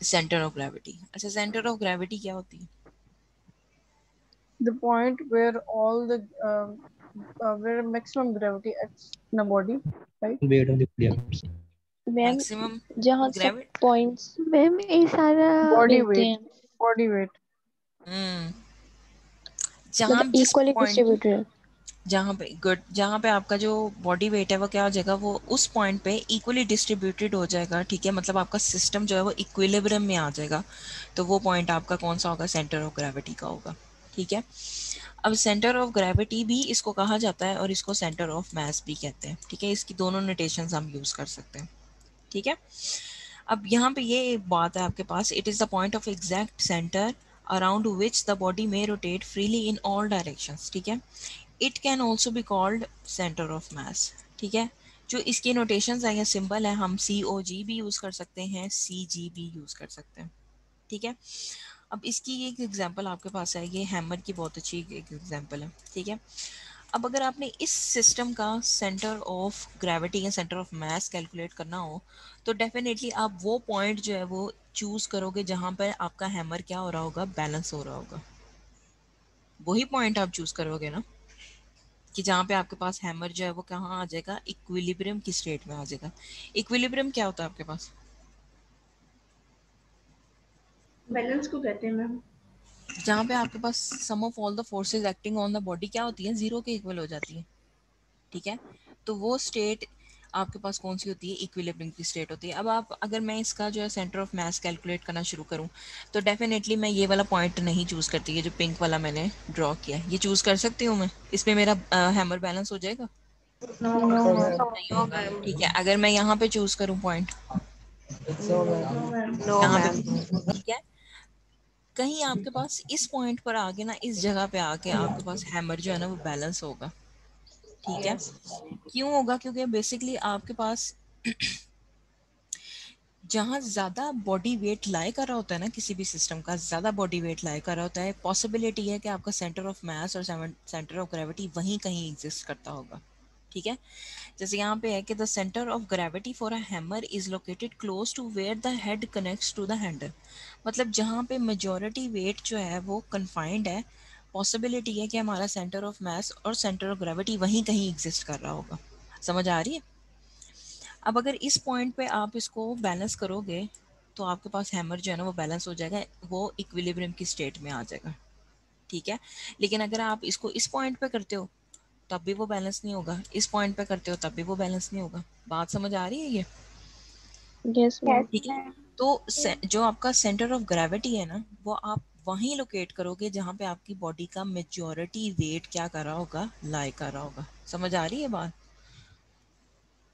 सेंटर ऑफ ग्रेविटी। अच्छा, सेंटर ऑफ ग्रेविटी क्या होती है? The point where all the where maximum gravity acts in a body, right? weight of the body. Ma'am maximum जहाँ सब ग्रेविटी। पॉइंट्स मैम ये सारा Body मिलते weight. हैं, Body weight. जहाँ मतलब जिस इक्वली पॉइंट, डिस्ट्रीब्यूटेड। जहाँ पे गुड, जहाँ पे आपका जो बॉडी वेट है वो क्या हो जाएगा, वो उस पॉइंट पे इक्वली डिस्ट्रीब्यूटेड हो जाएगा, ठीक है। मतलब आपका सिस्टम जो है वो इक्विलिब्रियम में आ जाएगा। तो वो पॉइंट आपका कौन सा होगा, सेंटर ऑफ ग्रेविटी का होगा, ठीक है। अब सेंटर ऑफ ग्रेविटी भी इसको कहा जाता है और इसको सेंटर ऑफ मास भी कहते हैं, ठीक है। इसकी दोनों नोटेशंस हम यूज कर सकते हैं, ठीक है। अब यहाँ पे ये एक बात है आपके पास, it is the point of exact centre around which the body में rotate freely in all directions, ठीक है। It can also be called centre of mass, ठीक है। जो इसकी नोटेशंस है या सिंबल है, हम COG भी यूज़ कर सकते हैं, CG भी यूज़ कर सकते हैं, ठीक है। अब इसकी एक एग्जांपल आपके पास है, ये हैमर की बहुत अच्छी एक एग्जांपल है, ठीक है। अब अगर आपने इस सिस्टम का सेंटर ऑफ ग्रेविटी या सेंटर ऑफ मास कैलकुलेट करना हो तो डेफिनेटली आप वो पॉइंट जो है वो चूज करोगे जहाँ पर आपका हैमर क्या हो रहा होगा, बैलेंस हो रहा होगा। वही पॉइंट आप चूज करोगे ना कि जहाँ पे आपके पास हैमर जो है वो कहाँ आ जाएगा, इक्विलिब्रियम की स्टेट में आ जाएगा। इक्विलिब्रियम क्या होता है आपके पास? बैलेंस को कहते हैं मैम। जहाँ पे आपके पास sum of all the forces acting on the body क्या होती है, जीरो के इक्वल हो जाती है, ठीक है। तो वो स्टेट आपके पास कौन सी होती है, इक्विलिब्रियम की स्टेट होती है। अब आप अगर मैं इसका जो है सेंटर ऑफ मास कैलकुलेट करना शुरू करूं तो डेफिनेटली मैं ये वाला पॉइंट नहीं चूज करती, ये जो पिंक वाला मैंने ड्रॉ किया है ये चूज कर सकती हूँ मैं, इसमें मेरा हैमर बैलेंस हो जाएगा? No No, ma'am. ma'am. नहीं होगा, ठीक है। अगर मैं यहाँ पे चूज करूँ पॉइंट, नो मैम। यहाँ पे, ठीक है, कहीं आपके पास इस पॉइंट पर आके ना, इस जगह पे आके आपके पास हैमर जो है ना वो बैलेंस होगा, ठीक है। क्यों होगा? क्योंकि बेसिकली आपके पास जहाँ ज़्यादा बॉडी वेट लाई कर रहा होता है ना, किसी भी सिस्टम का ज़्यादा बॉडी वेट लाई कर रहा होता है, पॉसिबिलिटी है कि आपका सेंटर ऑफ मास और सेंटर ऑफ ग्रेविटी वहीं कहीं एग्जिस्ट करता होगा, ठीक है। जैसे यहाँ पे है कि the centre of gravity for a hammer is located close to where the head connects to the handle. मतलब जहाँ पे मेजॉरिटी वेट जो है वो कन्फाइंड है, पॉसिबिलिटी है कि हमारा सेंटर ऑफ मास और सेंटर ऑफ ग्रेविटी वहीं कहीं एग्जिस्ट कर रहा होगा। समझ आ रही है? अब अगर इस पॉइंट पे आप इसको बैलेंस करोगे तो आपके पास हैमर जो है ना वो बैलेंस हो जाएगा, वो इक्विलिब्रियम की स्टेट में आ जाएगा, ठीक है। लेकिन अगर आप इसको इस पॉइंट पे करते हो तब भी वो बैलेंस नहीं होगा, इस पॉइंट पे करते हो तब भी वो बैलेंस नहीं होगा। बात समझ आ रही है ये? Yes ma'am. ठीक है। तो जो आपका सेंटर ऑफ ग्रेविटी है ना वो आप वहीं लोकेट करोगे जहाँ पे आपकी बॉडी का मेजॉरिटी वेट क्या कर रहा होगा, लाई कर रहा होगा। समझ आ रही है बात?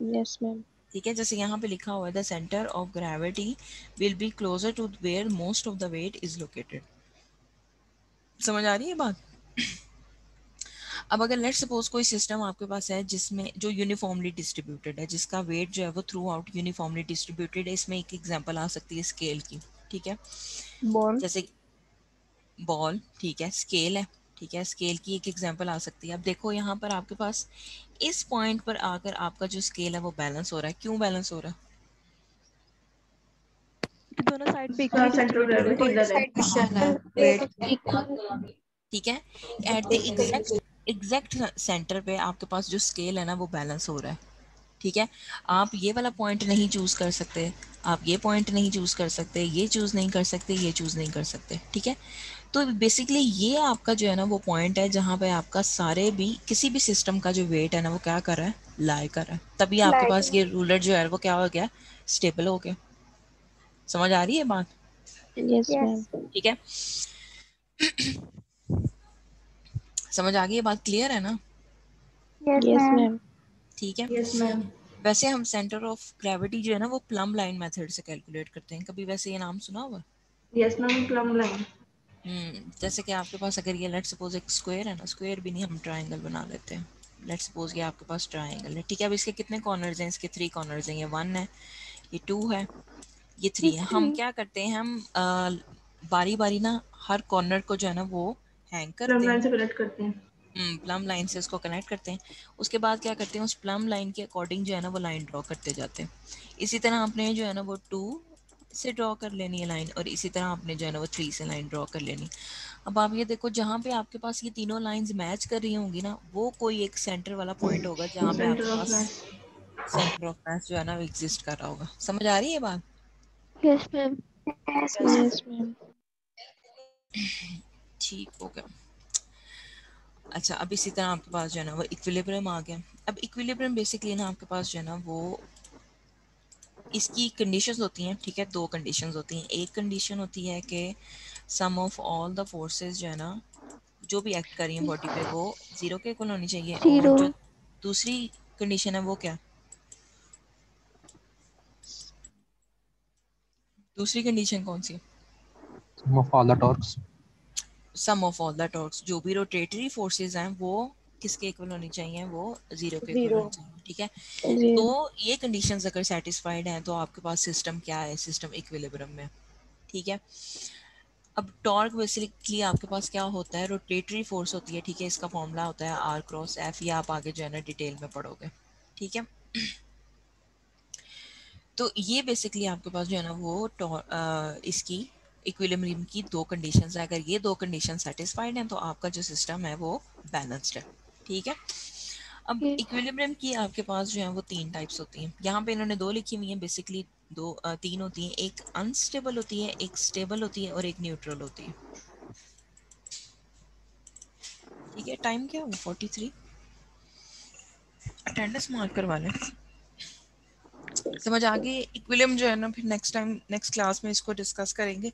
Yes ma'am. ठीक है। जैसे यहाँ पे लिखा हुआ है the centre of gravity will be closer to where most of the weight is located. समझ आ रही है बात? अब अगर लेट्स सपोज कोई सिस्टम आपके पास है जिसमें जो यूनिफॉर्मली डिस्ट्रीब्यूटेड है, जिसका वेट जो है वो थ्रू आउट यूनिफॉर्मली डिस्ट्रीब्यूटेड है, इसमें एक एग्जांपल आ सकती है स्केल की, ठीक है। Ball. जैसे बॉल, ठीक है, स्केल है, ठीक है, स्केल की एक एग्जांपल आ सकती है। अब देखो यहाँ पर आपके पास इस पॉइंट पर आकर आपका जो स्केल है वो बैलेंस हो रहा है। क्यों बैलेंस हो रहा है? दोनों साइड पे उसका equally centre of distributed gravity है। इधर है। इक्वल है वेट ठीक है, एट द एग्जैक्ट सेंटर पे आपके पास जो स्केल है ना वो बैलेंस हो रहा है। ठीक है, आप ये वाला पॉइंट नहीं चूज कर सकते, आप ये पॉइंट नहीं चूज कर सकते, ये चूज नहीं कर सकते, ये चूज नहीं कर सकते। ठीक है, तो बेसिकली ये आपका जो है ना वो पॉइंट है जहाँ पे आपका सारे भी किसी भी सिस्टम का जो वेट है ना वो क्या कर रहा है, लाई कर रहा है। तभी आपके पास ये रूलर जो है वो क्या हो गया, स्टेबल हो गया। समझ आ रही है बात? Yes, ma'am. ठीक है, समझ आ गई है बात? क्लियर है ना? Yes, ma'am. ठीक है, यस मैम। वैसे हम सेंटर ऑफ ग्रेविटी जो है ना वो प्लम लाइन मेथड से कैलकुलेट करते हैं। कभी वैसे ये नाम सुना हुआ? Yes ma'am, plum line. जैसे कि आपके पास अगर ये लेट्स सपोज एक स्क्वायर है ना, स्क्वायर भी नहीं हम ट्रायंगल बना लेते हैं। लेट्स सपोज ये आपके पास ट्रायंगल है। ठीक है, अब इसके कितने कॉर्नर्स हैं? इसके 3 कॉर्नर्स हैं। ये 1 है, ये 2 है, ये 3 है। हम क्या करते हैं, हम बारी बारी ना हर कॉर्नर को जो है ना वो हैंग प्लम करते लाइन हैं। से कनेक्ट करते हैं। प्लम लाइन से उसको कनेक्ट करते हैं। उसके बाद क्या करते हैं, उस प्लम लाइन के अकॉर्डिंग जो है ना वो लाइन ड्रॉ करते जाते हैं। इसी तरह आपने जो है ना वो 2 से ड्रॉ कर लेनी है लाइन, और इसी तरह आपने जो है ना वो 3 से लाइन ड्रॉ कर लेनी। अब आप ये देखो, जहाँ पे आपके पास ये तीनों लाइंस मैच कर रही होंगी ना, वो कोई एक सेंटर वाला पॉइंट होगा जहाँ पे सेंटर आपके of pass mass. Centre of मास जो है ना वो एग्जिस्ट कर रहा होगा। समझ आ रही है बात? Yes, ma'am. Yes, ma'am. ठीक हो गया। अच्छा, अब इसी तरह आपके पास जो है ना वो इक्विलिब्रियम आ गया। अब इक्विलिब्रियम बेसिकली ना आपके पास जो है ना वो इसकी कंडीशंस होती हैं। ठीक है, 2 कंडीशंस होती हैं। एक कंडीशन होती है कि सम ऑफ ऑल द फोर्सेस जो है ना जो भी एक्ट कर रही हैं बॉडी पे वो 0 के इक्वल होनी चाहिए। और जो 0. दूसरी कंडीशन है वो क्या? दूसरी कंडीशन कौन सी? Sum of all the torques. Sum of all the torques, जो भी रोटेटरी फोर्सेस हैं वो किसके इक्वल होनी चाहिए? वो 0 के इक्वल 0 होनी चाहिए। ठीक है, 0. तो ये कंडीशंस अगर सेटिस्फाइड हैं तो आपके पास सिस्टम क्या है? सिस्टम इक्विलिब्रियम में। ठीक है, अब टॉर्क बेसिकली आपके पास क्या होता है? रोटेटरी फोर्स होती है। ठीक है, इसका फॉर्मूला होता है आर क्रॉस एफ। ये आप आगे जो है ना डिटेल में पढ़ोगे। ठीक है, तो ये बेसिकली आपके पास जो है ना वो इसकी इक्विलिब्रियम की 2 कंडीशंस है। अगर ये 2 कंडीशन सेटिस्फाइड हैं तो आपका जो सिस्टम है वो बैलेंस्ड है। ठीक है, अब Okay. इक्विलिब्रियम की आपके पास जो है वो 3 टाइप्स होती हैं। यहाँ पे इन्होंने 2 लिखी हुई हैं, बेसिकली 3 होती हैं। एक अनस्टेबल होती है, एक स्टेबल होती है, और एक न्यूट्रल होती है। ठीक है, टाइम क्या हुआ? 43। अटेंडेंस मार्क करवा लें। समझ आ गई? इक्विलिब्रियम जो है ना फिर नेक्स्ट टाइम नेक्स्ट क्लास में इसको डिस्कस करेंगे।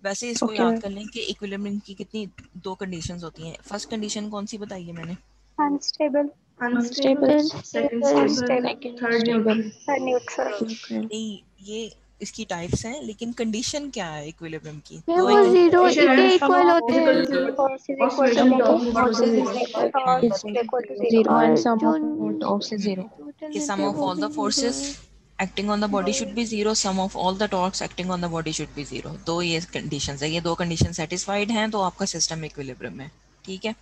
वैसे इसको Okay, याद ma'am. कर लें कि इक्विलिब्रियम की कितनी 2 कंडीशंस होती हैं। फर्स्ट कंडीशन कौन सी बताई है मैंने? Unstable. Unstable, second stable, Second third stable. Neutral. Third neutral. नहीं, ये इसकी टाइप्स हैं, लेकिन कंडीशन क्या है इक्विलिब्रियम की? मैं 2 वो ही जीरो कंडीशन के है इक्वल होते इक्वल हैं। To Force is equal to oscillation zero. Torque equal to 0। Torque is equal to zero. और जो कि sum of all the forces acting on the body should be 0, sum of all the torques acting on the body should be 0। 2 ये conditions है। ये 2 condition satisfied हैं तो आपका system equilibrium है। ठीक है,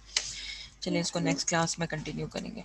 चलिए इसको नेक्स्ट क्लास में कंटिन्यू करेंगे।